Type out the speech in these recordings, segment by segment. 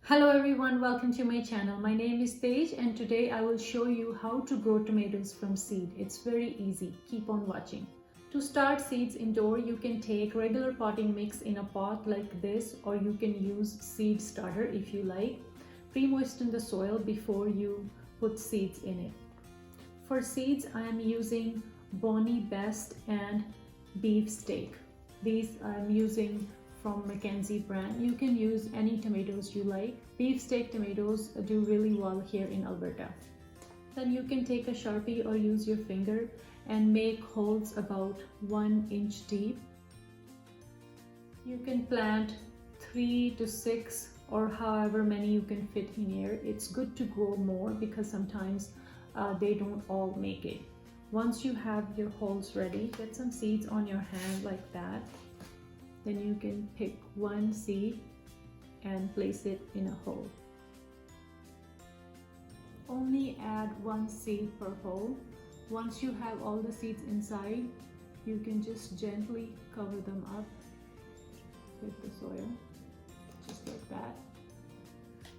Hello everyone, welcome to my channel. My name is Tej and today I will show you how to grow tomatoes from seed. It's very easy. Keep on watching. To start seeds indoor, you can take regular potting mix in a pot like this, or you can use seed starter if you like. Pre-moisten the soil before you put seeds in it. For seeds, I am using Bonnie Best and Beef Steak. These I'm using from Mackenzie brand. You can use any tomatoes you like. Beefsteak tomatoes do really well here in Alberta. Then you can take a Sharpie or use your finger and make holes about 1 inch deep. You can plant 3 to 6 or however many you can fit in here. It's good to grow more because sometimes they don't all make it. Once you have your holes ready, get some seeds on your hand like that. Then you can pick one seed and place it in a hole. Only add one seed per hole. Once you have all the seeds inside, you can just gently cover them up with the soil, just like that.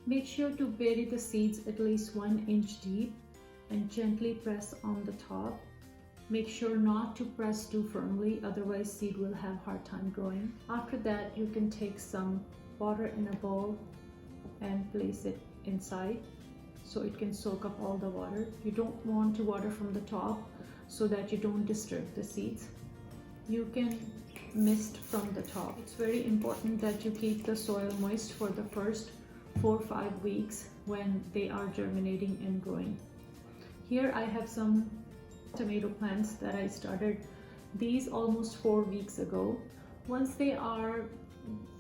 Make sure to bury the seeds at least 1 inch deep and gently press on the top. Make sure not to press too firmly, otherwise seed will have a hard time growing. After that, you can take some water in a bowl and place it inside so it can soak up all the water. You don't want to water from the top so that you don't disturb the seeds. You can mist from the top. It's very important that you keep the soil moist for the first 4 or 5 weeks when they are germinating and growing. Here I have some tomato plants that I started these almost 4 weeks ago. Once they are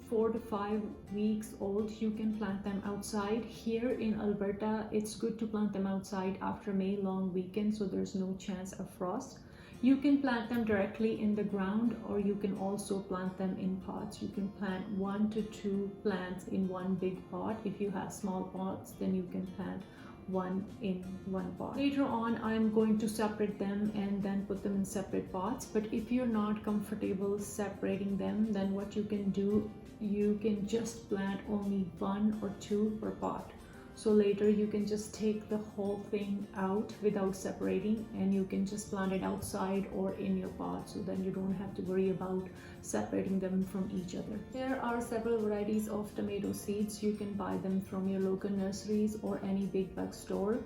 4 to 5 weeks old, you can plant them outside. Here in Alberta, it's good to plant them outside after May long weekend, so there's no chance of frost. You can plant them directly in the ground, or you can also plant them in pots. You can plant 1 to 2 plants in one big pot. If you have small pots, then you can plant one in one pot. Later on, I'm going to separate them and then put them in separate pots. But if you're not comfortable separating them, then what you can do, you can just plant only 1 or 2 per pot. So later you can just take the whole thing out without separating, and you can just plant it outside or in your pot, so then you don't have to worry about separating them from each other. There are several varieties of tomato seeds. You can buy them from your local nurseries or any big bag store.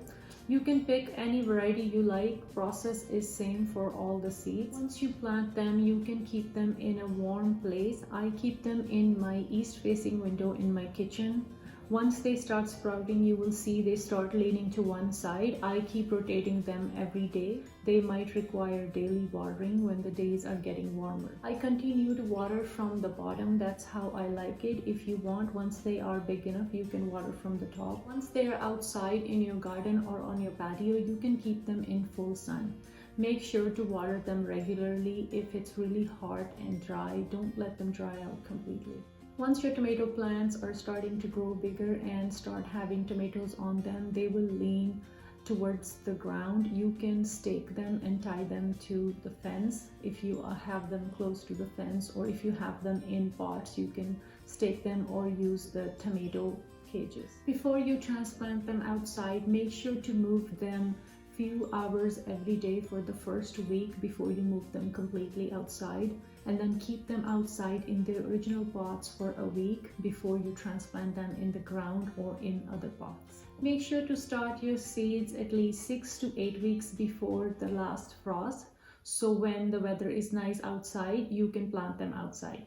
You can pick any variety you like. Process is same for all the seeds. Once you plant them, you can keep them in a warm place. I keep them in my east facing window in my kitchen. Once they start sprouting, you will see they start leaning to one side. I keep rotating them every day. They might require daily watering when the days are getting warmer. I continue to water from the bottom. That's how I like it. If you want, once they are big enough, you can water from the top. Once they are outside in your garden or on your patio, you can keep them in full sun. Make sure to water them regularly. If it's really hot and dry, don't let them dry out completely. Once your tomato plants are starting to grow bigger and start having tomatoes on them, they will lean towards the ground. You can stake them and tie them to the fence if you have them close to the fence, or if you have them in pots, you can stake them or use the tomato cages. Before you transplant them outside, make sure to move them few hours every day for the first week before you move them completely outside, and then keep them outside in their original pots for a week before you transplant them in the ground or in other pots. Make sure to start your seeds at least 6 to 8 weeks before the last frost, so when the weather is nice outside, you can plant them outside.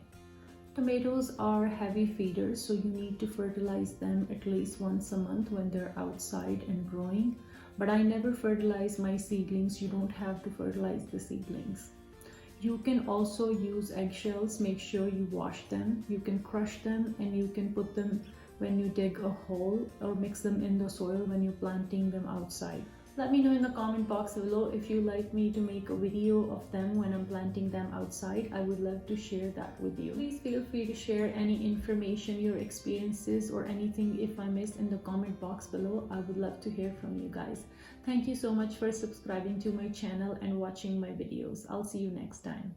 Tomatoes are heavy feeders, so you need to fertilize them at least once a month when they're outside and growing. But I never fertilize my seedlings. You don't have to fertilize the seedlings. You can also use eggshells. Make sure you wash them. You can crush them and you can put them when you dig a hole, or mix them in the soil when you're planting them outside. Let me know in the comment box below if you like me to make a video of them when I'm planting them outside. I would love to share that with you. Please feel free to share any information, your experiences, or anything if I missed in the comment box below. I would love to hear from you guys. Thank you so much for subscribing to my channel and watching my videos. I'll see you next time.